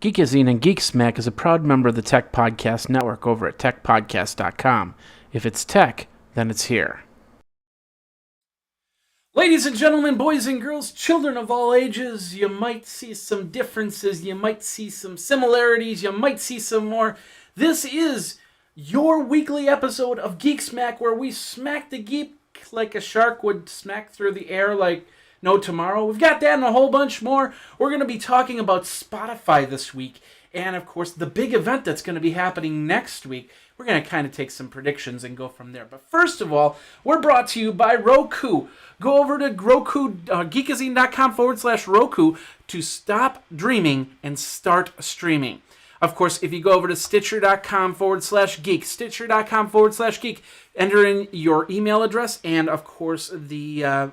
Geekazine and Geek Smack is a proud member of the Tech Podcast Network over at techpodcast.com. If it's tech, then it's here. Ladies and gentlemen, boys and girls, children of all ages, you might see some differences, you might see some similarities, you might see some more. This is your weekly episode of Geek Smack, where we smack the geek like a shark would smack through the air like no tomorrow. We've got that and a whole bunch more. We're going to be talking about Spotify this week, and of course the big event that's going to be happening next week. We're going to kind of take some predictions and go from there. But first of all, we're brought to you by Roku. Go over to Geekazine.com/Roku to stop dreaming and start streaming. Of course, if you go over to Stitcher.com/geek, Stitcher.com/geek, enter in your email address and, of course, the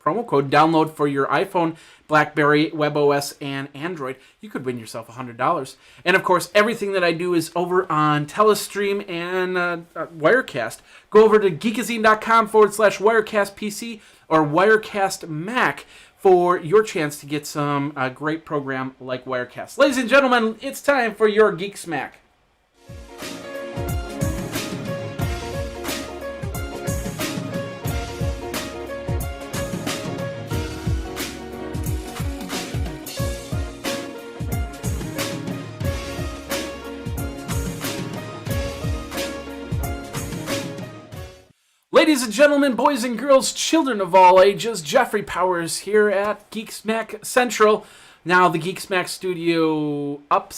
promo code, download for your iPhone, BlackBerry, WebOS, and Android. You could win yourself $100. And, of course, everything that I do is over on Telestream and Wirecast. Go over to Geekazine.com/WirecastPC or Wirecast Mac for your chance to get some great program like Wirecast. Ladies and gentlemen, it's time for your Geek Smack. Ladies and gentlemen, boys and girls, children of all ages, Jeffrey Powers here at Geek Smack Central. Now, the Geek Smack studio up.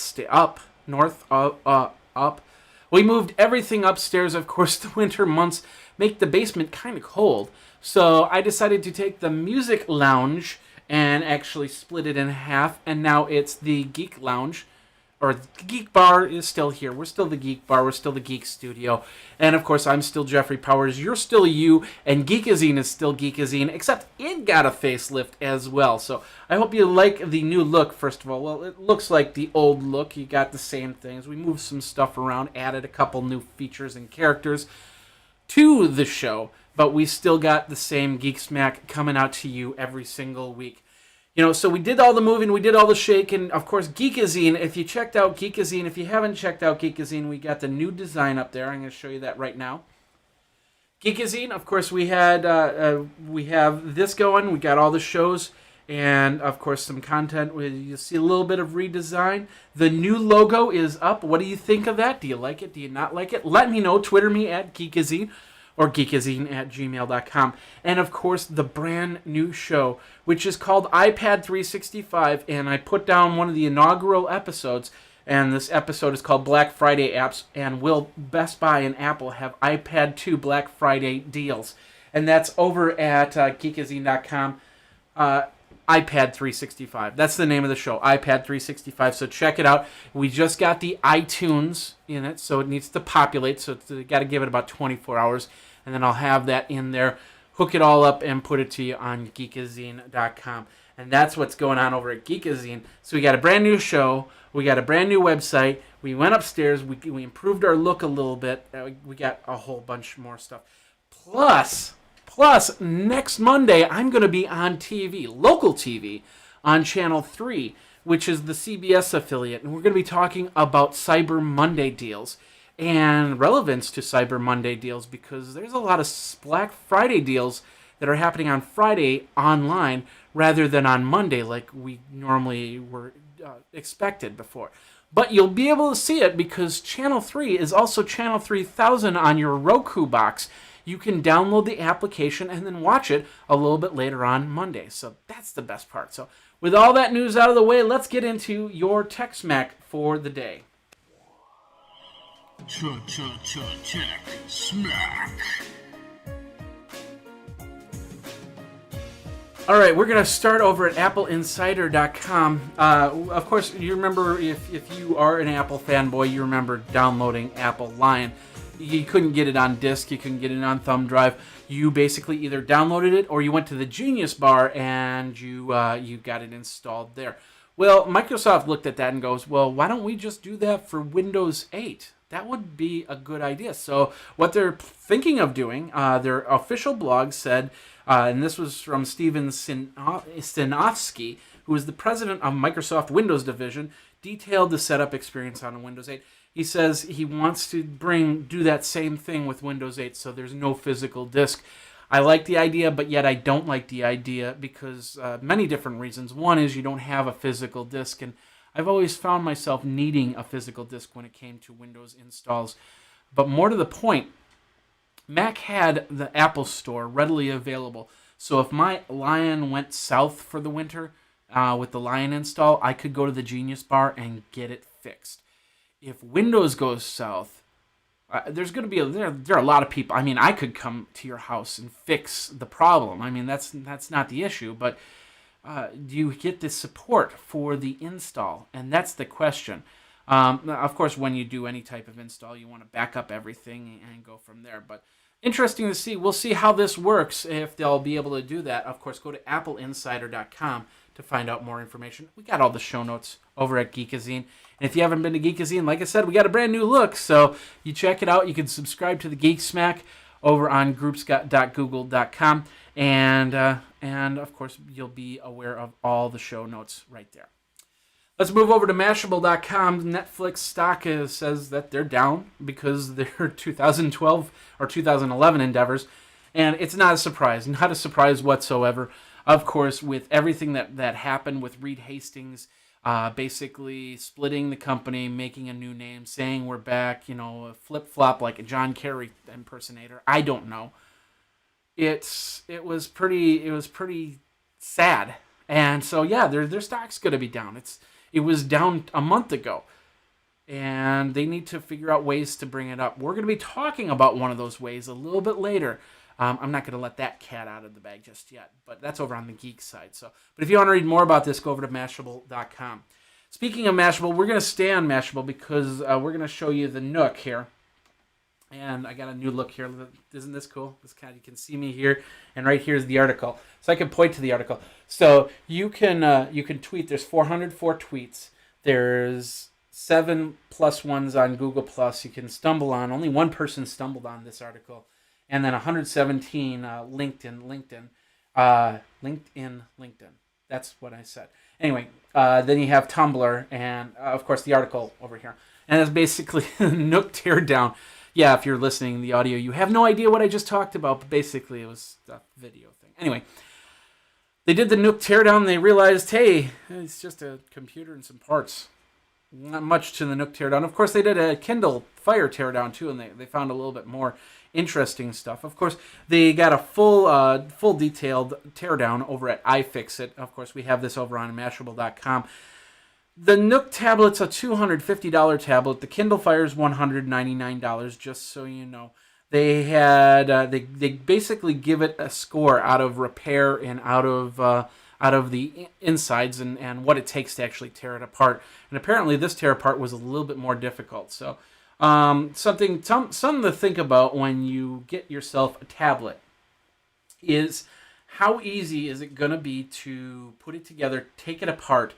We moved everything upstairs. Of course, the winter months make the basement kind of cold. So I decided to take the music lounge and actually split it in half. And now it's the Geek Lounge. Or the Geek Bar is still here. We're still the Geek Bar. We're still the Geek Studio. And, of course, I'm still Jeffrey Powers. You're still you. And Geekazine is still Geekazine, except it got a facelift as well. So I hope you like the new look, first of all. Well, it looks like the old look. You got the same things. We moved some stuff around, added a couple new features and characters to the show. But we still got the same Geek Smack coming out to you every single week. You know, so we did all the moving, we did all the shaking. Of course, Geekazine, if you checked out Geekazine, if you haven't checked out Geekazine, we got the new design up there. I'm going to show you that right now. Geekazine, of course, we have this going. We got all the shows and, of course, some content. You'll see a little bit of redesign. The new logo is up. What do you think of that? Do you like it? Do you not like it? Let me know. Twitter me at Geekazine or geekazine@gmail.com. And, of course, the brand new show, which is called iPad 365, and I put down one of the inaugural episodes, and this episode is called Black Friday Apps, and will Best Buy and Apple have iPad 2 Black Friday deals? And that's over at geekazine.com, iPad 365. That's the name of the show, iPad 365, so check it out. We just got the iTunes in it, so it needs to populate, so you got to give it about 24 hours, and then I'll have that in there, hook it all up, and put it to you on geekazine.com. And that's what's going on over at Geekazine. So we got a brand new show, we got a brand new website, we went upstairs, we improved our look a little bit, we got a whole bunch more stuff. Plus, next Monday, I'm going to be on TV, local TV, on Channel 3, which is the CBS affiliate. And we're going to be talking about Cyber Monday deals and relevance to Cyber Monday deals, because there's a lot of Black Friday deals that are happening on Friday online rather than on Monday like we normally were expected before. But you'll be able to see it because Channel 3 is also Channel 3000 on your Roku box. You can download the application and then watch it a little bit later on Monday. So that's the best part. So with all that news out of the way, let's get into your Tech Smack for the day. Tech Smack. All right, we're going to start over at appleinsider.com. Of course, you remember, if you are an Apple fanboy, you remember downloading Apple Lion. You couldn't get it on disk, you couldn't get it on thumb drive. You basically either downloaded it or you went to the Genius Bar and you got it installed there. Well, Microsoft looked at that and goes, well, why don't we just do that for Windows 8? That would be a good idea. So what they're thinking of doing, their official blog said, and this was from Steven Sinofsky who is the president of Microsoft Windows Division, detailed the setup experience on Windows 8. He says he wants to do that same thing with Windows 8, so there's no physical disk. I like the idea, but yet I don't like the idea because many different reasons. One is you don't have a physical disk, and I've always found myself needing a physical disk when it came to Windows installs. But more to the point, Mac had the Apple Store readily available. So if my Lion went south for the winter with the Lion install, I could go to the Genius Bar and get it fixed. If Windows goes south, there's going to be there are a lot of people. I mean, I could come to your house and fix the problem. I mean, that's not the issue. But do you get the support for the install? And that's the question. Of course, when you do any type of install, you want to back up everything and go from there. But interesting to see. We'll see how this works, if they'll be able to do that. Of course, go to appleinsider.com to find out more information. We got all the show notes over at Geekazine. And if you haven't been to Geekazine, like I said, we got a brand new look. So you check it out. You can subscribe to the Geek Smack over on groups.google.com. And of course, you'll be aware of all the show notes right there. Let's move over to Mashable.com. Netflix stock says that they're down because they're 2012 or 2011 endeavors. And it's not a surprise whatsoever. Of course, with everything that happened with Reed Hastings, basically splitting the company, making a new name, saying we're back, flip-flop like a John Kerry impersonator. I don't know. It was pretty sad. And so, yeah, their stock's going to be down. It was down a month ago. And they need to figure out ways to bring it up. We're going to be talking about one of those ways a little bit later. I'm not going to let that cat out of the bag just yet, but that's over on the geek side. But if you want to read more about this, go over to Mashable.com. Speaking of Mashable, we're going to stay on Mashable because we're going to show you the Nook here. And I got a new look here. Isn't this cool? You can see me here, and right here is the article. So I can point to the article. So you can tweet. There's 404 tweets. There's 7+ ones on Google+. You can stumble on. Only one person stumbled on this article. And then 117 LinkedIn. That's what I said. Anyway, then you have Tumblr and, of course, the article over here. And it's basically Nook teardown. Yeah, if you're listening to the audio, you have no idea what I just talked about. But basically, it was a video thing. Anyway, they did the Nook teardown. And they realized, hey, it's just a computer and some parts. Not much to the Nook teardown. Of course, they did a Kindle Fire teardown, too, and they found a little bit more interesting stuff. Of course, they got a full detailed teardown over at iFixit. Of course, we have this over on Mashable.com. The Nook tablet's a $250 tablet. The Kindle Fire is $199, just so you know. They had they basically give it a score out of repair and out of the insides and what it takes to actually tear it apart. And apparently this tear apart was a little bit more difficult. So something to think about when you get yourself a tablet is how easy is it going to be to put it together, take it apart.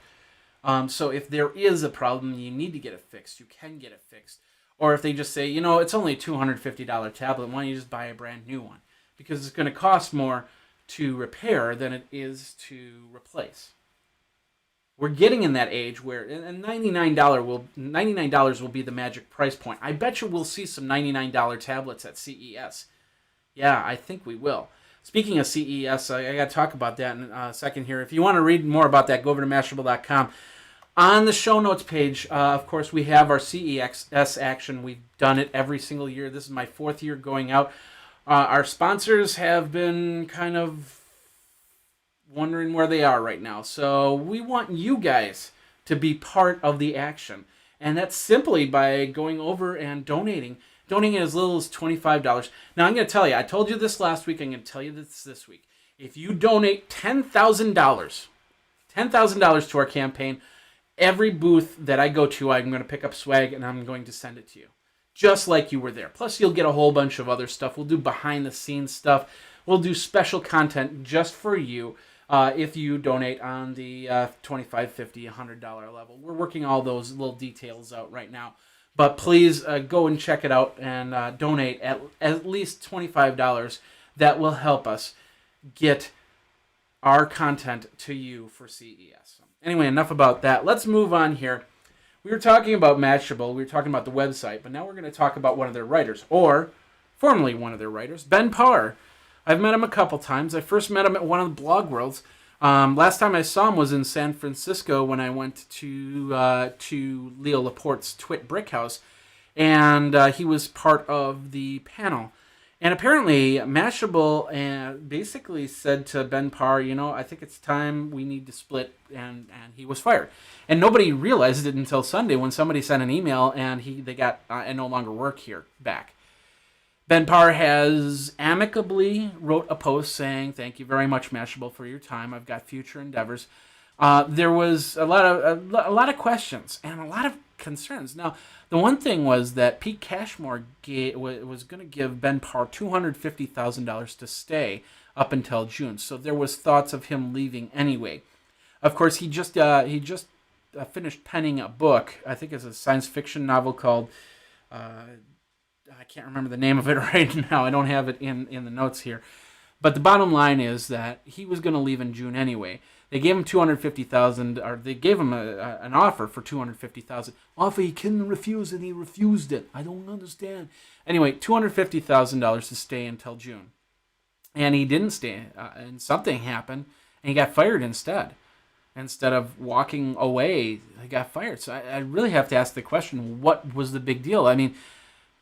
So if there is a problem, you need to get it fixed. You can get it fixed. Or if they just say, it's only a $250 tablet, why don't you just buy a brand new one? Because it's going to cost more to repair than it is to replace. We're getting in that age where, and $99 will be the magic price point. I bet you we'll see some $99 tablets at CES. Yeah, I think we will. Speaking of CES, I got to talk about that in a second here. If you want to read more about that, go over to Mashable.com. On the show notes page, of course, we have our CES action. We've done it every single year. This is my 4th year going out. Our sponsors have been kind of wondering where they are right now. So we want you guys to be part of the action. And that's simply by going over and donating. Donating as little as $25. Now, I'm going to tell you, I told you this last week. I'm going to tell you this week. If you donate $10,000 to our campaign, every booth that I go to, I'm going to pick up swag and I'm going to send it to you. Just like you were there. Plus, you'll get a whole bunch of other stuff. We'll do behind-the-scenes stuff. We'll do special content just for you if you donate on the $25, $50, $100 level. We're working all those little details out right now. But please go and check it out and donate at least $25. That will help us get our content to you for CES. Anyway, enough about that. Let's move on here. We were talking about Mashable. We were talking about the website, but now we're going to talk about one of their writers, or formerly one of their writers, Ben Parr. I've met him a couple times. I first met him at one of the blog worlds. Last time I saw him was in San Francisco when I went to Leo Laporte's Twit Brick House, and he was part of the panel. And apparently, Mashable basically said to Ben Parr, I think it's time we need to split, and he was fired. And nobody realized it until Sunday when somebody sent an email and they got I no longer work here back. Ben Parr has amicably wrote a post saying, "Thank you very much, Mashable, for your time. I've got future endeavors." There was a lot of questions and a lot of concerns. Now, the one thing was that Pete Cashmore was going to give Ben Parr $250,000 to stay up until June. So there was thoughts of him leaving anyway. Of course, he just finished penning a book. I think it's a science fiction novel called. I can't remember the name of it right now. I don't have it in the notes here. But the bottom line is that he was going to leave in June anyway. They gave him $250,000, or they gave him an offer for $250,000. Offer he couldn't refuse, and he refused it. I don't understand. Anyway, $250,000 to stay until June, and he didn't stay. And something happened, and he got fired instead. Instead of walking away, he got fired. So I really have to ask the question: what was the big deal? I mean,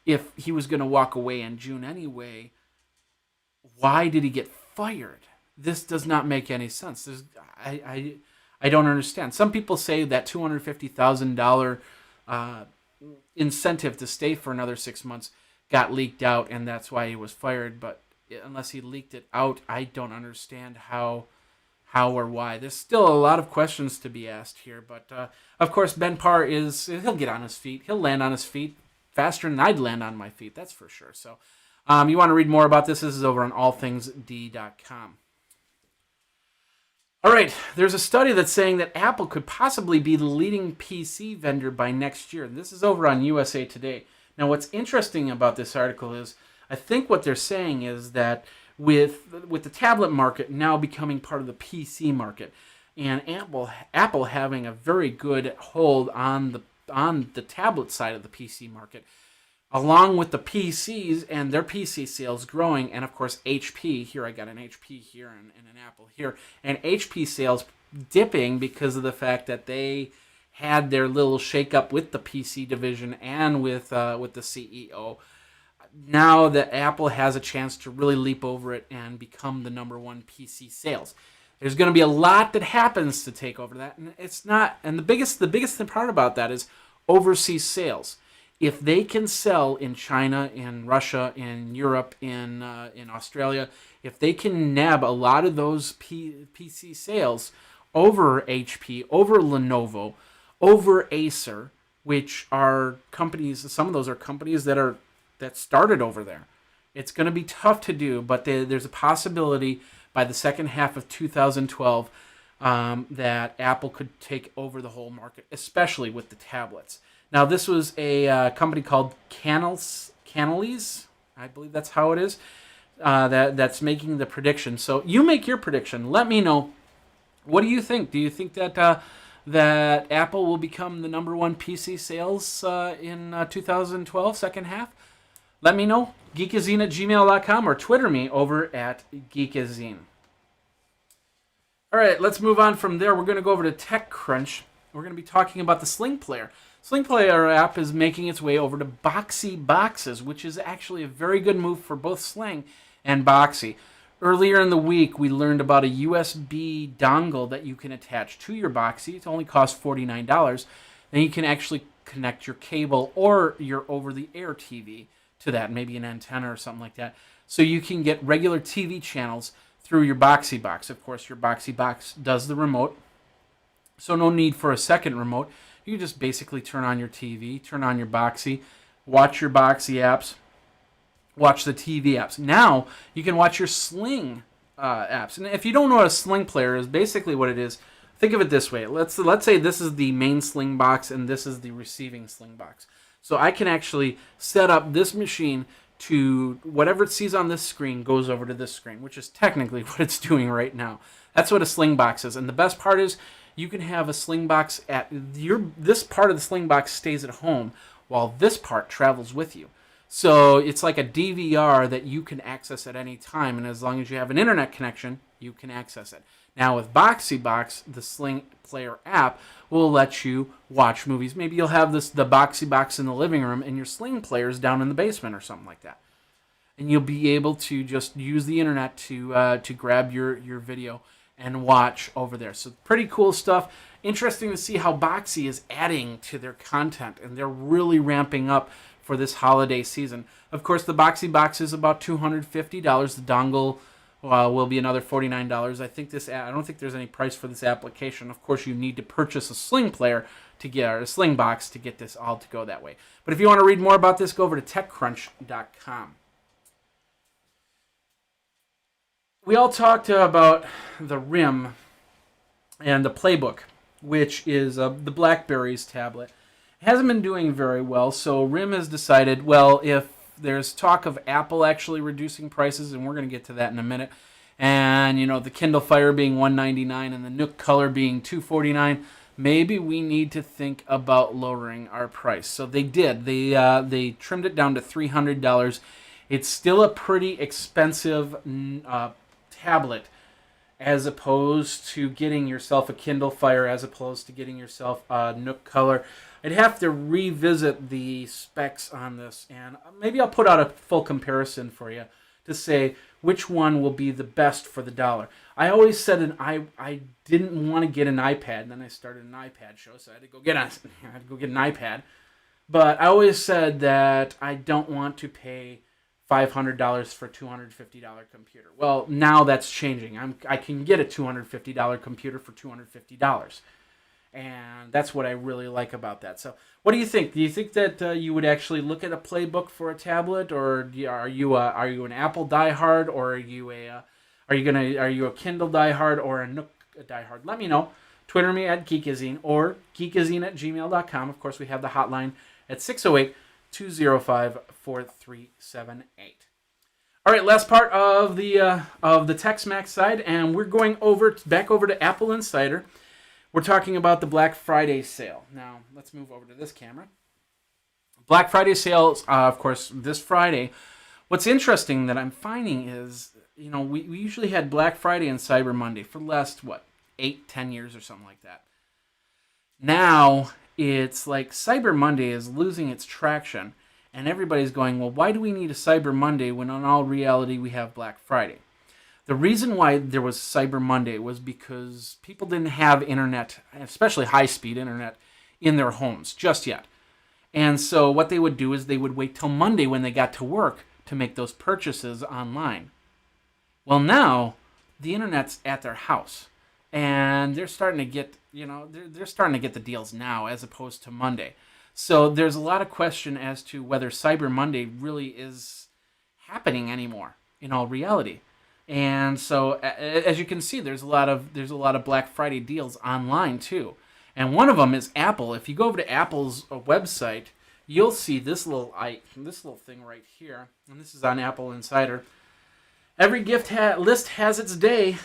if he was going to walk away in June anyway, why did he get fired? This does not make any sense. I don't understand. Some people say that $250,000 incentive to stay for another 6 months got leaked out, and that's why he was fired. But unless he leaked it out, I don't understand how or why. There's still a lot of questions to be asked here. But of course, Ben Parr he'll get on his feet. He'll land on his feet faster than I'd land on my feet. That's for sure. So you want to read more about this? This is over on allthingsd.com. All right, there's a study that's saying that Apple could possibly be the leading PC vendor by next year. This is over on USA Today. Now, what's interesting about this article is I think what they're saying is that with the tablet market now becoming part of the PC market, and Apple having a very good hold on the tablet side of the PC market, along with the PCs and their PC sales growing, and of course HP, here I got an HP here and an Apple here, and HP sales dipping because of the fact that they had their little shakeup with the PC division and with the CEO. Now that Apple has a chance to really leap over it and become the number one PC sales. There's going to be a lot that happens to take over that, and it's not. And the biggest part about that is overseas sales. If they can sell in China, in Russia, in Europe, in Australia, if they can nab a lot of those PC sales over HP, over Lenovo, over Acer, which are companies, some of those are companies that started over there. It's going to be tough to do, but there's a possibility by the second half of 2012 that Apple could take over the whole market, especially with the tablets. Now, this was a company called Canalys, I believe that's how it is, that's making the prediction. So you make your prediction. Let me know. What do you think? Do you think that that Apple will become the number one PC sales in 2012, second half? Let me know. Geekazine@gmail.com or Twitter me over at Geekazine. All right, let's move on from there. We're going to go over to TechCrunch. We're going to be talking about the Sling Player. Sling Player app is making its way over to Boxy Boxes, which is actually a very good move for both Sling and Boxy. Earlier in the week, we learned about a USB dongle that you can attach to your Boxy. It only costs $49. Then you can actually connect your cable or your over-the-air TV to that, maybe an antenna or something like that. So you can get regular TV channels through your Boxy Box. Of course, your Boxy Box does the remote, so no need for a second remote. You can just basically turn on your TV, turn on your Boxy, watch your Boxy apps, watch the TV apps. Now, you can watch your Sling apps. And if you don't know what a Sling Player is, basically what it is, think of it this way. Let's say this is the main Sling box and this is the receiving Sling box. So I can actually set up this machine to whatever it sees on this screen goes over to this screen, which is technically what it's doing right now. That's what a Sling box is. And the best part is you can have a sling box at this part of the sling box stays at home while this part travels with you. So it's like a DVR that you can access at any time, and as long as you have an internet connection, you can access it. Now with Boxy Box, the Sling Player app will let you watch movies. Maybe you'll have the Boxy Box in the living room and your Sling Player's down in the basement or something like that. And you'll be able to just use the internet to grab your video and watch over there. So pretty cool stuff. Interesting to see how Boxy is adding to their content, and they're really ramping up for this holiday season. Of course, the Boxy Box is about $250. The dongle will be another $49. I don't think there's any price for this application. Of course, you need to purchase a Sling Player to get, or a Sling Box to get this all to go that way. But if you want to read more about this, go over to TechCrunch.com. We all talked about the RIM and the Playbook, which is the BlackBerry's tablet. It hasn't been doing very well, so RIM has decided, well, if there's talk of Apple actually reducing prices, and we're going to get to that in a minute, and the Kindle Fire being $199 and the Nook Color being $249, maybe we need to think about lowering our price. So they did. They trimmed it down to $300. It's still a pretty expensive tablet, as opposed to getting yourself a Kindle Fire, as opposed to getting yourself a Nook Color. I'd have to revisit the specs on this, and maybe I'll put out a full comparison for you to say which one will be the best for the dollar. I always said I didn't want to get an iPad, and then I started an iPad show, so I had to go get an iPad. But I always said that I don't want to pay $500 for a $250 computer. Well, now that's changing. I can get a $250 computer for $250. And that's what I really like about that. So, what do you think? Do you think that you would actually look at a Playbook for a tablet, or are you an Apple diehard, or are you a Kindle diehard, or a Nook diehard? Let me know. Twitter me at Geekazine or geekazine@gmail.com. Of course, we have the hotline at 608-205-4378. All right, last part of the Tex-Mex side, and we're going back over to Apple Insider. We're talking about the Black Friday sale. Now, let's move over to this camera. Black Friday sales, of course, this Friday. What's interesting that I'm finding is, we usually had Black Friday and Cyber Monday for the last, 8-10 years or something like that. Now, it's like Cyber Monday is losing its traction, and everybody's going, well, why do we need a Cyber Monday when in all reality we have Black Friday? The reason why there was Cyber Monday was because people didn't have internet, especially high-speed internet, in their homes just yet. And so what they would do is they would wait till Monday when they got to work to make those purchases online. Well, now the internet's at their house, and they're starting to get, they're starting to get the deals now as opposed to Monday. So there's a lot of question as to whether Cyber Monday really is happening anymore in all reality. And so, as you can see, there's a lot of Black Friday deals online too, and one of them is Apple. If you go over to Apple's website, you'll see this little thing right here, and this is on Apple Insider. Every gift list has its day.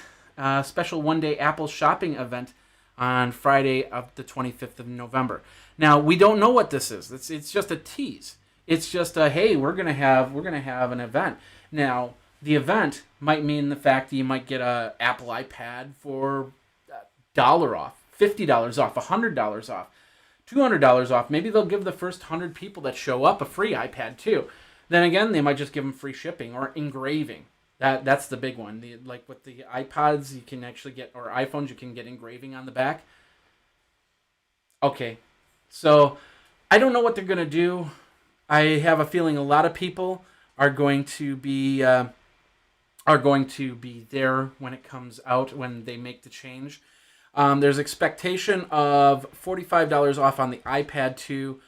Special one-day Apple shopping event on Friday of the 25th of November. Now we don't know what this is. It's just a tease. It's just hey, we're gonna have an event now. The event might mean the fact that you might get an Apple iPad for $1 off, $50 off, $100 off, $200 off. Maybe they'll give the first 100 people that show up a free iPad too. Then again, they might just give them free shipping or engraving. That's the big one. Like with the iPods, you can actually get, or iPhones, you can get engraving on the back. Okay, so I don't know what they're going to do. I have a feeling a lot of people are going to be there when it comes out, when they make the change. There's expectation of $45 off on the iPad 2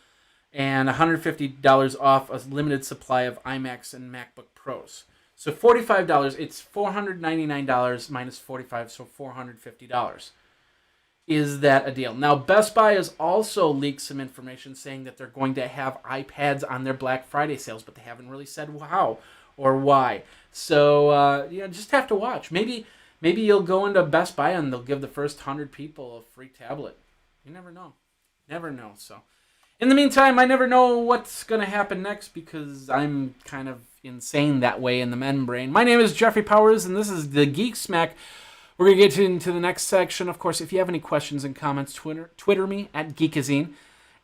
and $150 off a limited supply of iMacs and MacBook Pros. So $45, it's $499 minus $45, so $450. Is that a deal? Now, Best Buy has also leaked some information saying that they're going to have iPads on their Black Friday sales, but they haven't really said how or why. So, just have to watch. Maybe maybe you'll go into Best Buy and they'll give the first 100 people a free tablet. You never know. Never know. So, in the meantime, I never know what's going to happen next because I'm kind of insane that way in the membrane. My name is Jeffrey Powers, and this is the Geek Smack. We're going to get into the next section. Of course, if you have any questions and comments, Twitter me at Geekazine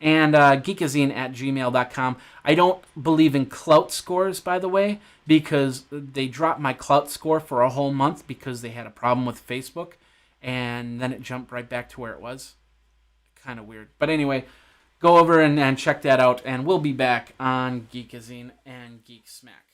and geekazine at gmail.com. I don't believe in clout scores, by the way, because they dropped my clout score for a whole month because they had a problem with Facebook, and then it jumped right back to where it was. Kind of weird. But anyway, go over and check that out, and we'll be back on Geekazine and Geek Smack.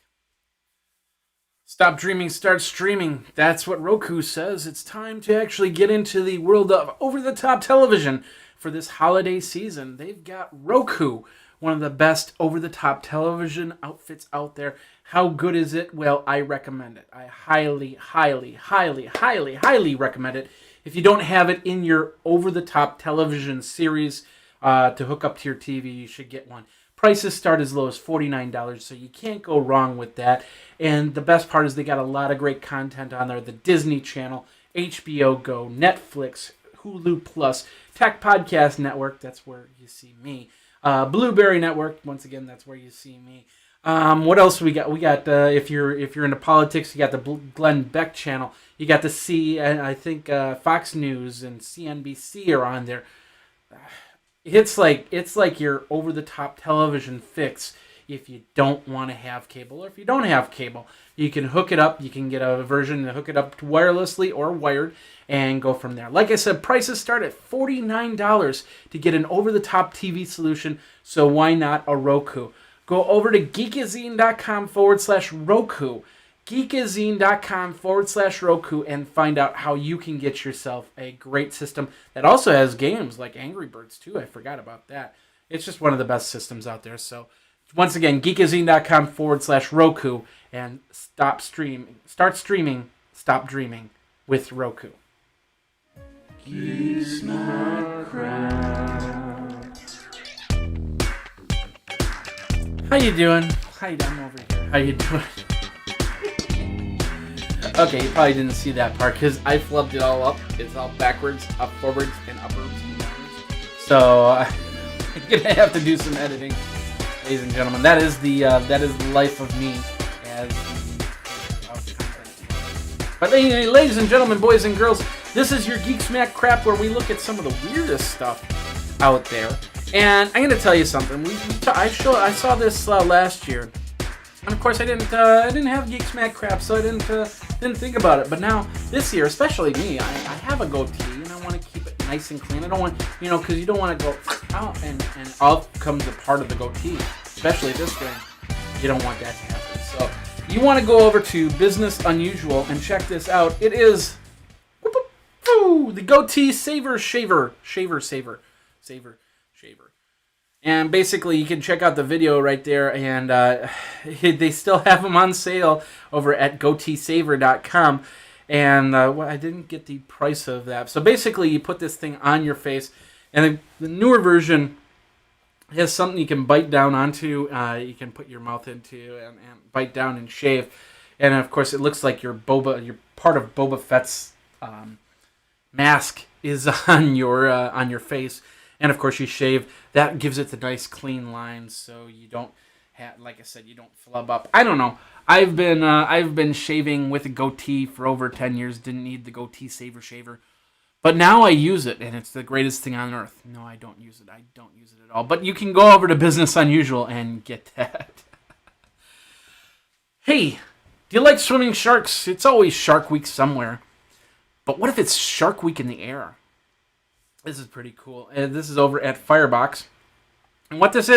Stop dreaming, start streaming. That's what Roku says. It's time to actually get into the world of over-the-top television for this holiday season. They've got Roku, one of the best over-the-top television outfits out there. How good is it? Well, I recommend it. I highly, highly, highly, highly, highly recommend it. If you don't have it in your over-the-top television series to hook up to your TV, you should get one. Prices start as low as $49, so you can't go wrong with that. And the best part is they got a lot of great content on there. The Disney Channel, HBO Go, Netflix, Hulu Plus, Tech Podcast Network, that's where you see me. Blueberry Network, once again, that's where you see me. What else we got? We got if you're into politics, you got the Glenn Beck channel. You got the I think Fox News and CNBC are on there. It's like your over-the-top television fix if you don't want to have cable, or if you don't have cable, you can hook it up. You can get a version to hook it up wirelessly or wired and go from there. Like I said, prices start at $49 to get an over-the-top TV solution, so why not a Roku? Go over to geekazine.com/Roku. Geekazine.com/Roku and find out how you can get yourself a great system that also has games like Angry Birds too. I forgot about that. It's just one of the best systems out there. So once again, geekazine.com/Roku and start streaming, stop dreaming with Roku. Geek Smart Crowd. How you doing? I'm over here. How you doing? Okay, you probably didn't see that part because I flubbed it all up. It's all backwards, up, forwards, and upwards and downwards. So I'm gonna have to do some editing, ladies and gentlemen. That is the life of me as But anyway, ladies and gentlemen, boys and girls, this is your Geek Smack Crap, where we look at some of the weirdest stuff out there. And I'm gonna tell you something. I saw this last year. And of course, I didn't have Geek Smack Crap, so I didn't think about it. But now, this year, especially me, I have a goatee, and I want to keep it nice and clean. I don't want, because you don't want to go out and out comes a part of the goatee, especially this thing. You don't want that to happen. So you want to go over to Business Unusual and check this out. It is the Goatee Shaver. And basically, you can check out the video right there, and they still have them on sale over at goateesaver.com. And I didn't get the price of that. So basically, you put this thing on your face, and the newer version has something you can bite down onto. You can put your mouth into and bite down and shave. And of course, it looks like your part of Boba Fett's mask is on your face. And of course, you shave. That gives it the nice clean lines, so you don't have, like I said, you don't flub up. I don't know. I've been shaving with a goatee for over 10 years. Didn't need the Goatee Shaver, but now I use it, and it's the greatest thing on earth. No, I don't use it. I don't use it at all. But you can go over to Business Unusual and get that. Hey, do you like swimming sharks? It's always Shark Week somewhere. But what if it's Shark Week in the air? This is pretty cool. This is over at Firebox. And what this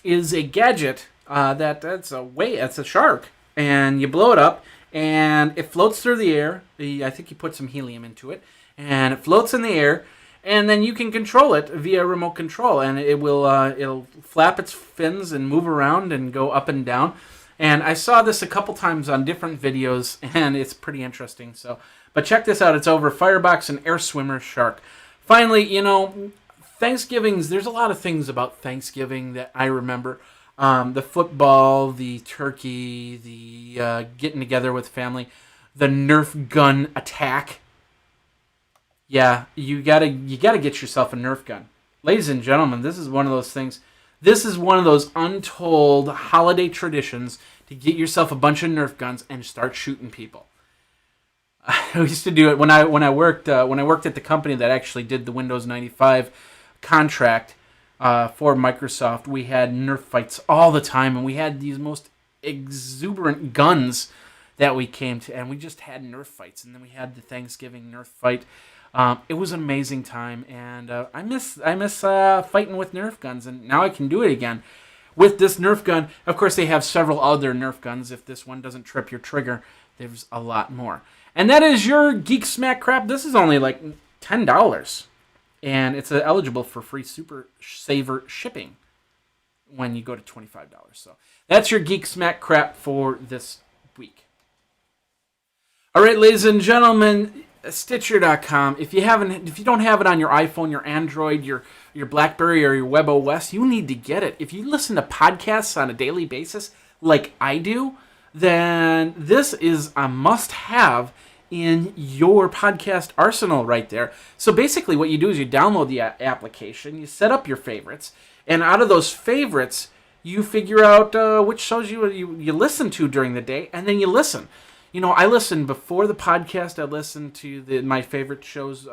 is a gadget that's a shark. And you blow it up, and it floats through the air. I think you put some helium into it. And it floats in the air, and then you can control it via remote control. And it'll flap its fins and move around and go up and down. And I saw this a couple times on different videos, and it's pretty interesting. But check this out. It's over Firebox and Air Swimmer Shark. Finally, Thanksgivings, there's a lot of things about Thanksgiving that I remember. The football, the turkey, the getting together with family. the Nerf gun attack. Yeah, you gotta get yourself a Nerf gun. Ladies and gentlemen, this is one of those things. This is one of those untold holiday traditions to get yourself a bunch of Nerf guns and start shooting people. I used to do it when I worked at the company that actually did the Windows 95 contract for Microsoft. We had Nerf fights all the time, and we had these most exuberant guns that we came to, and we just had Nerf fights, and then we had the Thanksgiving Nerf fight. It was an amazing time, and I miss fighting with Nerf guns, and now I can do it again with this Nerf gun. Of course, they have several other Nerf guns. If this one doesn't trip your trigger, there's a lot more. And that is your Geek Smack crap. This is only like $10, and it's eligible for free Super Saver shipping when you go to $25. So that's your Geek Smack crap for this week. All right, ladies and gentlemen, Stitcher.com. If you don't have it on your iPhone, your Android, your BlackBerry, or your WebOS, you need to get it. If you listen to podcasts on a daily basis, like I do, then this is a must-have in your podcast arsenal right there. So basically what you do is you download the application, you set up your favorites, and out of those favorites, you figure out which shows you listen to during the day, and then you listen. You know, I listen before the podcast. I listen to my favorite shows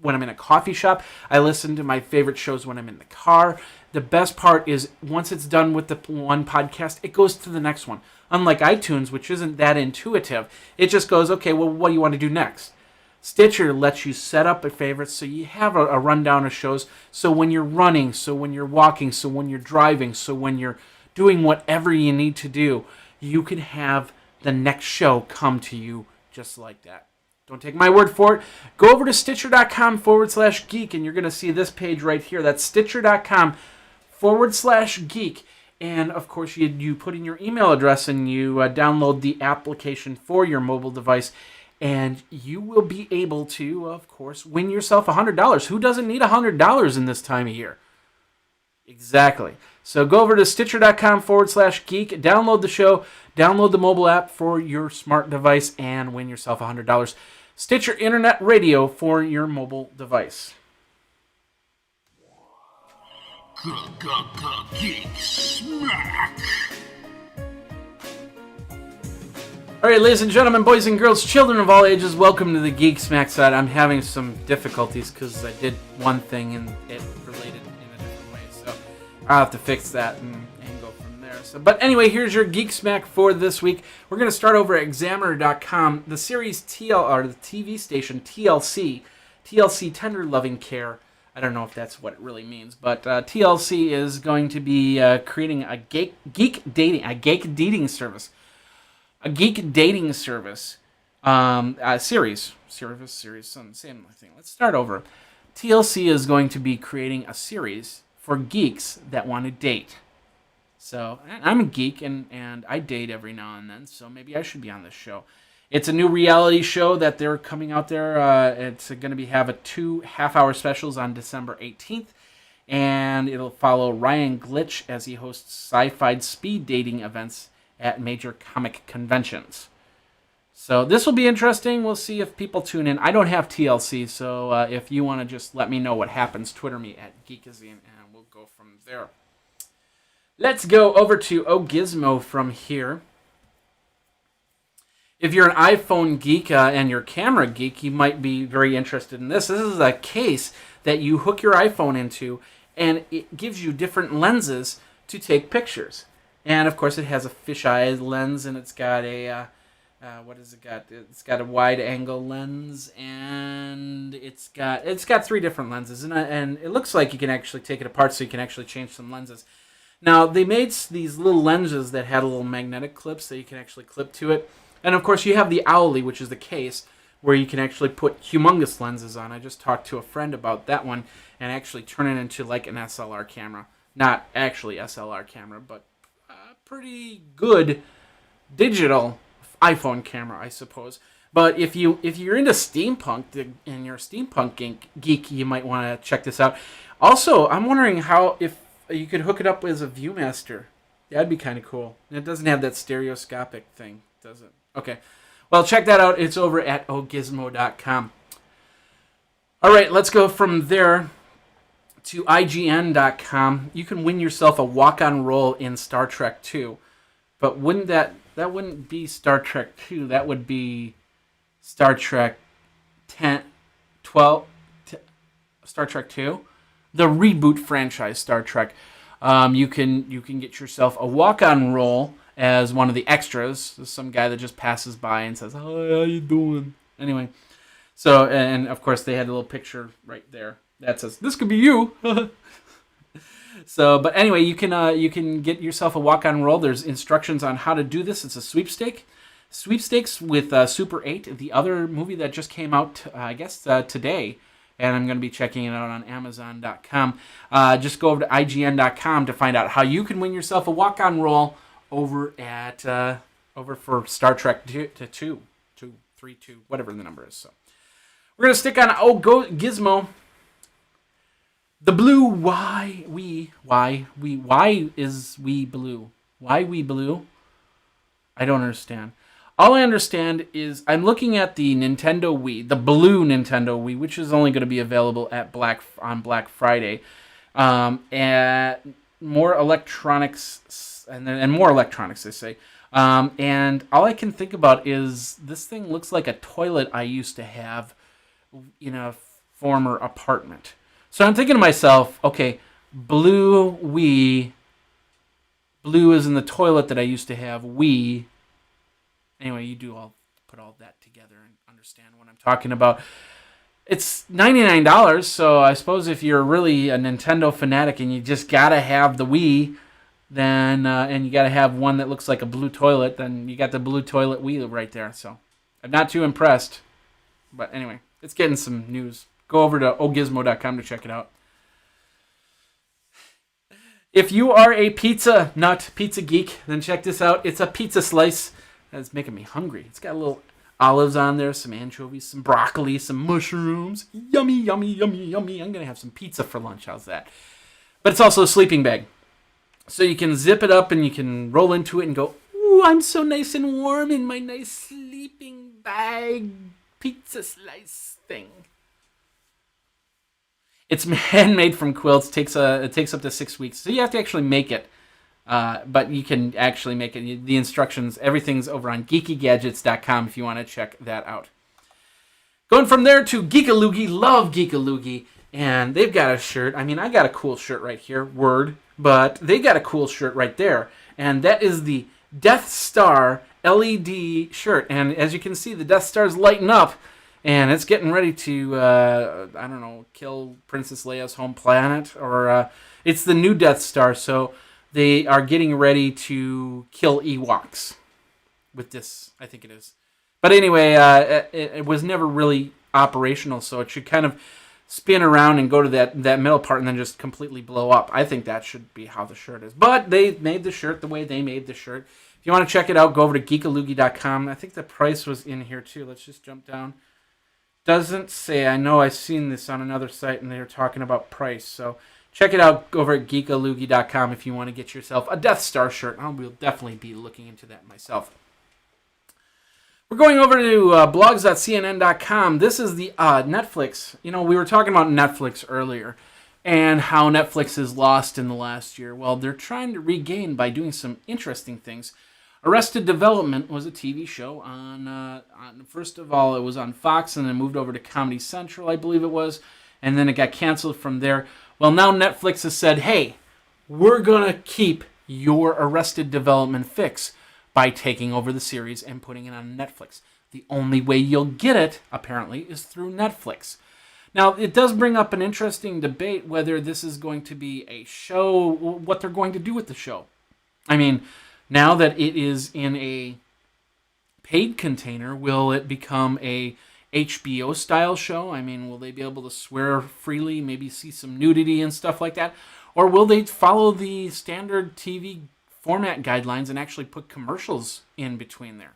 when I'm in a coffee shop. I listen to my favorite shows when I'm in the car. The best part is once it's done with the one podcast, it goes to the next one. Unlike iTunes, which isn't that intuitive, it just goes, okay, well, what do you want to do next? Stitcher lets you set up a favorite so you have a rundown of shows. So when you're running, so when you're walking, so when you're driving, so when you're doing whatever you need to do, you can have the next show come to you just like that. Don't take my word for it. Go over to Stitcher.com/geek and you're going to see this page right here. That's Stitcher.com/geek. And of course, you put in your email address and you download the application for your mobile device. And you will be able to, of course, win yourself $100. Who doesn't need $100 in this time of year? Exactly. So go over to Stitcher.com/geek, download the show, download the mobile app for your smart device, and win yourself $100. Stitcher Internet Radio for your mobile device. Geek Smack. All right, ladies and gentlemen, boys and girls, children of all ages, welcome to the Geek Smack side. I'm having some difficulties because I did one thing and it related in a different way, so I'll have to fix that and go from there. But anyway, here's your Geek Smack for this week. We're going to start over at Examiner.com. The series the TV station TLC, Tender Loving Care. I don't know if that's what it really means, but TLC is going to be creating a geek dating service. A geek dating service, series, same thing. Let's start over. TLC is going to be creating a series for geeks that want to date. So I'm a geek and I date every now and then, so maybe I should be on this show. It's a new reality show that they're coming out there. It's going to have 2 half-hour specials on December 18th, and it'll follow Ryan Glitch as he hosts sci-fi speed dating events at major comic conventions. So this will be interesting. We'll see if people tune in. I don't have TLC, so if you want to just let me know what happens, Twitter me at Geekazine, and we'll go from there. Let's go over to Gizmo from here. If you're an iPhone geek and you're a camera geek, you might be very interested in this. This is a case that you hook your iPhone into, and it gives you different lenses to take pictures. And of course, it has a fisheye lens, and it's got a what has it got? It's got a wide angle lens, and it's got 3 different lenses, and it looks like you can actually take it apart, so you can actually change some lenses. Now they made these little lenses that had a little magnetic clips that you can actually clip to it, and of course you have the Owly, which is the case where you can actually put humongous lenses on. I just talked to a friend about that one, and actually turn it into like an SLR camera, not actually SLR camera, but pretty good digital iPhone camera, I suppose. But if you're into steampunk and you're a steampunk geek, you might want to check this out. Also, I'm wondering if you could hook it up as a ViewMaster. That'd be kind of cool. It doesn't have that stereoscopic thing, does it? Okay. Well, check that out. It's over at ogizmo.com. All right, let's go from there to IGN.com. You can win yourself a walk-on role in Star Trek 2. But that wouldn't be Star Trek 2. That would be Star Trek 10, 12, Star Trek 2. The reboot franchise Star Trek. You can get yourself a walk-on role as one of the extras. Some guy that just passes by and says, "Hi, how you doing?" Anyway, so, and of course they had a little picture right there that says, "This could be you." So, but anyway, you can get yourself a walk-on role. There's instructions on how to do this. It's a sweepstakes with Super 8, the other movie that just came out, I guess, today. And I'm going to be checking it out on Amazon.com. Just go over to IGN.com to find out how you can win yourself a walk-on role over for Star Trek 2, 3, 2, whatever the number is. So we're going to stick on Gizmo. The blue, why is we blue? Why we blue? I don't understand. All I understand is I'm looking at the Nintendo Wii, the blue Nintendo Wii, which is only going to be available on Black Friday, and more electronics, and more electronics, they say. And all I can think about is this thing looks like a toilet I used to have in a former apartment. So I'm thinking to myself, okay, blue Wii, blue is in the toilet that I used to have, Wii. Anyway, you do put all that together and understand what I'm talking about. It's $99, so I suppose if you're really a Nintendo fanatic and you just gotta have the Wii, then and you gotta have one that looks like a blue toilet, then you got the blue toilet Wii right there. So I'm not too impressed, but anyway, it's getting some news. Go over to ogizmo.com to check it out. If you are a pizza nut, pizza geek, then check this out. It's a pizza slice. That's making me hungry. It's got a little olives on there, some anchovies, some broccoli, some mushrooms. Yummy, yummy, yummy, yummy. I'm going to have some pizza for lunch. How's that? But it's also a sleeping bag. So you can zip it up and you can roll into it and go, "Ooh, I'm so nice and warm in my nice sleeping bag pizza slice thing." It's handmade from quilts. It takes up to 6 weeks. So you have to actually make it. But you can actually make it. The instructions, everything's over on geekygadgets.com if you want to check that out. Going from there to Geekaloogie. Love Geekaloogie. And they've got a shirt. I mean, I got a cool shirt right here. Word. But they got a cool shirt right there. And that is the Death Star LED shirt. And as you can see, the Death Star's lighting up. And it's getting ready to, kill Princess Leia's home planet. Or it's the new Death Star. So they are getting ready to kill Ewoks with this, I think it is. But anyway, it was never really operational, so it should kind of spin around and go to that middle part and then just completely blow up. I think that should be how the shirt is. But they made the shirt the way they made the shirt. If you want to check it out, go over to geekaloogie.com. I think the price was in here too. Let's just jump down. Doesn't say. I know I've seen this on another site and they were talking about price, so check it out over at geekaloogie.com if you want to get yourself a Death Star shirt. I will definitely be looking into that myself. We're going over to blogs.cnn.com. This is the Netflix. You know, we were talking about Netflix earlier and how Netflix is lost in the last year. Well, they're trying to regain by doing some interesting things. Arrested Development was a TV show on first of all, it was on Fox and then moved over to Comedy Central, I believe it was, and then it got canceled from there. Well, now Netflix has said, hey, we're going to keep your Arrested Development fix by taking over the series and putting it on Netflix. The only way you'll get it, apparently, is through Netflix. Now, it does bring up an interesting debate whether this is going to be a show, what they're going to do with the show. I mean, now that it is in a paid container, will it become a HBO-style show? I mean, will they be able to swear freely, maybe see some nudity and stuff like that? Or will they follow the standard TV format guidelines and actually put commercials in between there?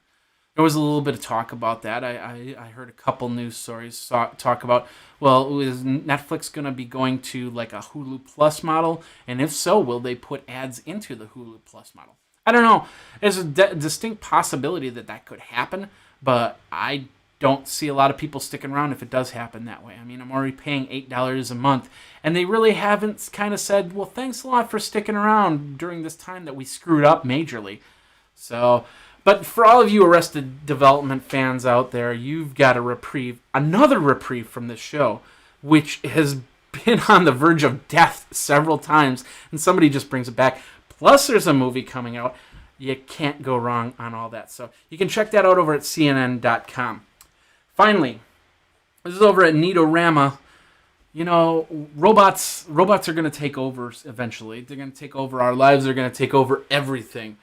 There was a little bit of talk about that. I heard a couple news stories talk about, well, is Netflix going to be going to like a Hulu Plus model? And if so, will they put ads into the Hulu Plus model? I don't know. There's a distinct possibility that could happen. but I don't see a lot of people sticking around if it does happen that way. I mean, I'm already paying $8 a month, and they really haven't kind of said, well, thanks a lot for sticking around during this time that we screwed up majorly. So, but for all of you Arrested Development fans out there, you've got a reprieve, another reprieve from this show, which has been on the verge of death several times, and somebody just brings it back. Plus, there's a movie coming out. You can't go wrong on all that. So you can check that out over at CNN.com. Finally, this is over at Neatorama. You know, robots are going to take over eventually. They're going to take over our lives. They're going to take over everything.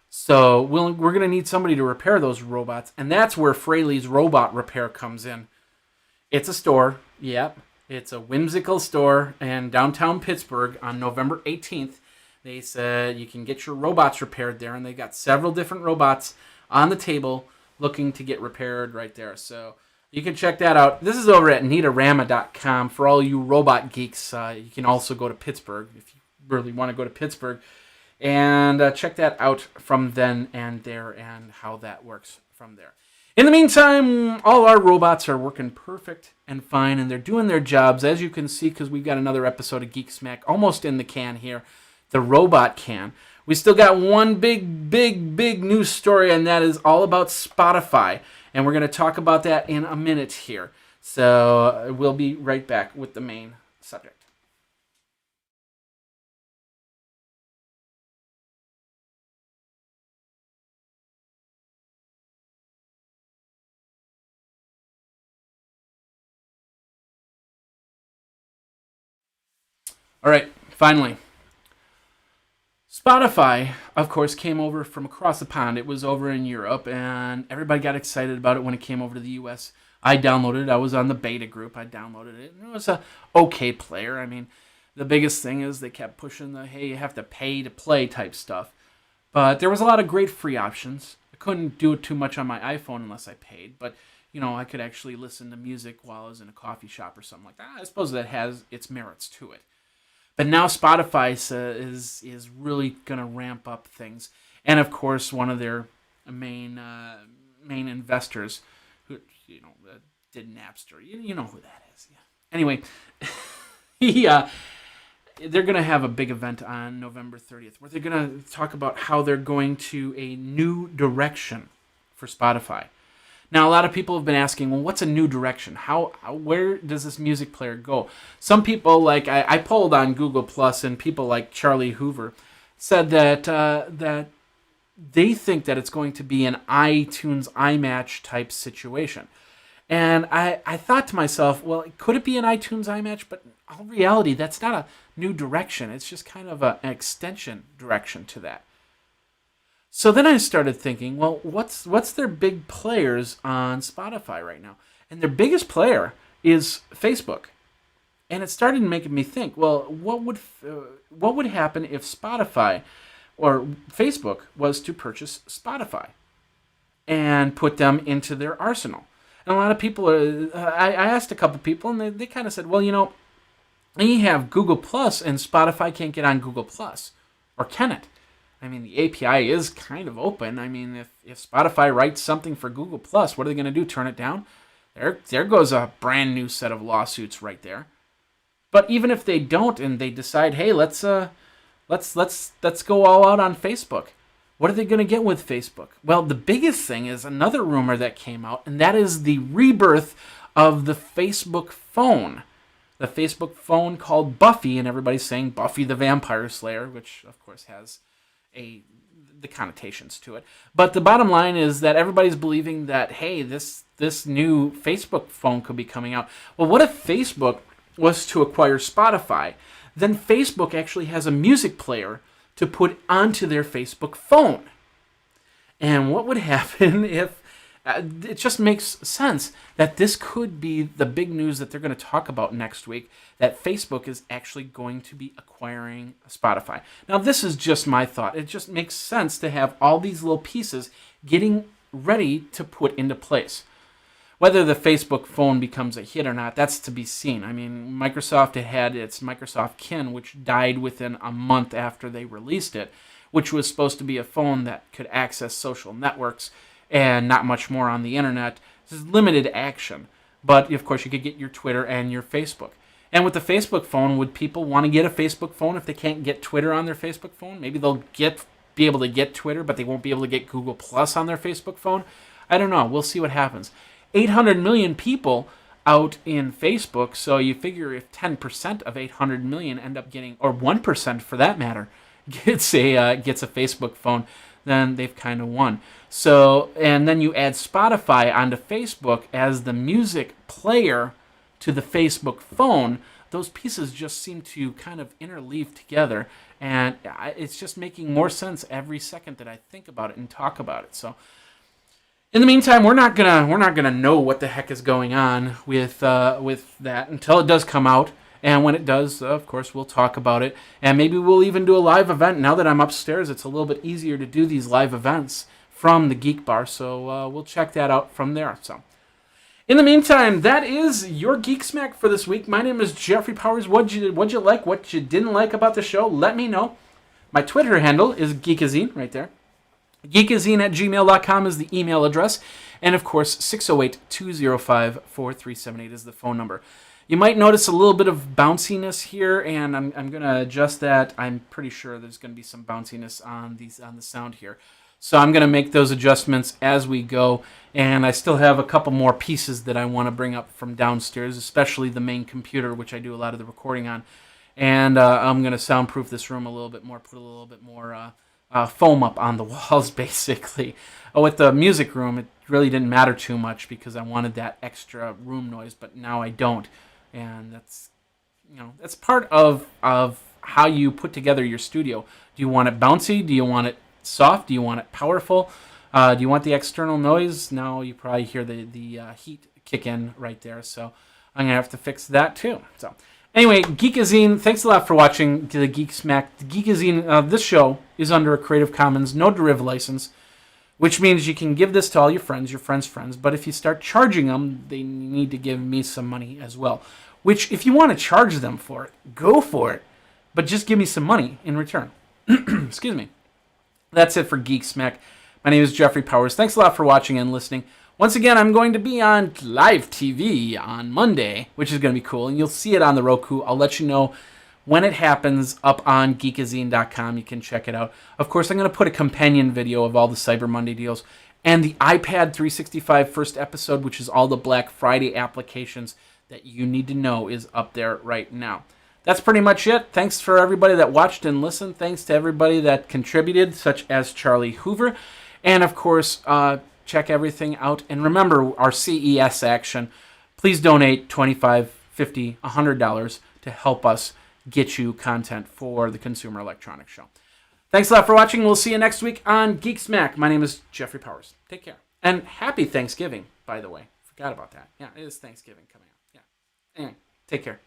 So we're going to need somebody to repair those robots, and that's where Fraley's Robot Repair comes in. It's a store. Yep. It's a whimsical store in downtown Pittsburgh on November 18th. They said you can get your robots repaired there, and they got several different robots on the table looking to get repaired right there. So you can check that out. This is over at Neatorama.com. For all you robot geeks, you can also go to Pittsburgh if you really want to go to Pittsburgh. And check that out from then and there and how that works from there. In the meantime, all our robots are working perfect and fine, and they're doing their jobs, as you can see, because we've got another episode of Geek Smack almost in the can here, the robot can. We still got one big news story, and that is all about Spotify, and we're going to talk about that in a minute here. So we'll be right back with the main subject. All right, finally. Spotify, of course, came over from across the pond. It was over in Europe, and everybody got excited about it when it came over to the U.S. I downloaded it. I was on the beta group. I downloaded it. And it was a okay player. I mean, the biggest thing is they kept pushing the, hey, you have to pay to play type stuff. But there was a lot of great free options. I couldn't do it too much on my iPhone unless I paid. But, you know, I could actually listen to music while I was in a coffee shop or something like that. I suppose that has its merits to it. But now Spotify is really going to ramp up things. And, of course, one of their main investors, who, you know, did Napster. You know who that is. Yeah. Anyway, they're going to have a big event on November 30th where they're going to talk about how they're going to a new direction for Spotify. Now, a lot of people have been asking, well, what's a new direction? Where does this music player go? Some people, like I polled on Google Plus, and people like Charlie Hoover said that they think that it's going to be an iTunes iMatch type situation. And I thought to myself, well, could it be an iTunes iMatch? But in all reality, that's not a new direction. It's just kind of an extension direction to that. So then I started thinking, well, what's their big players on Spotify right now? And their biggest player is Facebook. And it started making me think, well, what would happen if Spotify or Facebook was to purchase Spotify and put them into their arsenal? And a lot of people, I asked a couple people, and they kind of said, well, you know, you have Google Plus, and Spotify can't get on Google Plus, or can it? I mean, the API is kind of open. I mean, if Spotify writes something for Google Plus, what are they going to do? Turn it down? There goes a brand new set of lawsuits right there. But even if they don't, and they decide, hey, let's go all out on Facebook, what are they going to get with Facebook? Well, the biggest thing is another rumor that came out, and that is the rebirth of the Facebook phone. The Facebook phone called Buffy, and everybody's saying Buffy the Vampire Slayer, which of course has the connotations to it. But the bottom line is that everybody's believing that, hey, this new Facebook phone could be coming out. Well, what if Facebook was to acquire Spotify? Then Facebook actually has a music player to put onto their Facebook phone. And what would happen if it just makes sense that this could be the big news that they're going to talk about next week, that Facebook is actually going to be acquiring Spotify. Now, this is just my thought. It just makes sense to have all these little pieces getting ready to put into place. Whether the Facebook phone becomes a hit or not, that's to be seen. I mean, Microsoft had its Microsoft Kin, which died within a month after they released it, which was supposed to be a phone that could access social networks and not much more on the internet. This is limited action. But, of course, you could get your Twitter and your Facebook. And with the Facebook phone, would people want to get a Facebook phone if they can't get Twitter on their Facebook phone? Maybe they'll be able to get Twitter, but they won't be able to get Google Plus on their Facebook phone. I don't know. We'll see what happens. 800 million people out in Facebook, so you figure if 10% of 800 million end up getting, or 1% for that matter, gets a Facebook phone, then they've kind of won. So, and then you add Spotify onto Facebook as the music player to the Facebook phone. Those pieces just seem to kind of interleave together, and it's just making more sense every second that I think about it and talk about it. So, in the meantime, we're not gonna know what the heck is going on with that until it does come out. And when it does, of course, we'll talk about it. And maybe we'll even do a live event. Now that I'm upstairs, it's a little bit easier to do these live events from the Geek Bar. So we'll check that out from there. So, in the meantime, that is your Geek Smack for this week. My name is Jeffrey Powers. What'd you like? What you didn't like about the show? Let me know. My Twitter handle is Geekazine, right there. Geekazine@gmail.com is the email address. And, of course, 608-205-4378 is the phone number. You might notice a little bit of bounciness here, and I'm going to adjust that. I'm pretty sure there's going to be some bounciness on the sound here. So I'm going to make those adjustments as we go, and I still have a couple more pieces that I want to bring up from downstairs, especially the main computer, which I do a lot of the recording on. And I'm going to soundproof this room a little bit more, put a little bit more foam up on the walls, basically. With the music room, it really didn't matter too much because I wanted that extra room noise, but now I don't. And that's part of how you put together your studio. Do you want it bouncy? Do you want it soft? Do you want it powerful? Do you want the external noise? Now you probably hear the heat kick in right there. So I'm gonna have to fix that too. So anyway, Geekazine, thanks a lot for watching the Geek Smack. The Geekazine, this show is under a Creative Commons no deriv license, which means you can give this to all your friends' friends. But if you start charging them, they need to give me some money as well. Which, if you want to charge them for it, go for it. But just give me some money in return. Excuse me. That's it for Geek Smack. My name is Jeffrey Powers. Thanks a lot for watching and listening. Once again, I'm going to be on live TV on Monday, which is going to be cool. And you'll see it on the Roku. I'll let you know when it happens up on Geekazine.com. You can check it out. Of course, I'm going to put a companion video of all the Cyber Monday deals. And the iPad 365 first episode, which is all the Black Friday applications that you need to know, is up there right now. That's pretty much it. Thanks for everybody that watched and listened. Thanks to everybody that contributed, such as Charlie Hoover. And, of course, check everything out. And remember our CES action. Please donate $25, $50, $100 to help us get you content for the Consumer Electronics Show. Thanks a lot for watching. We'll see you next week on Geek Smack. My name is Jeffrey Powers. Take care. And happy Thanksgiving, by the way. Forgot about that. Yeah, it is Thanksgiving coming up. Yeah. Anyway, take care.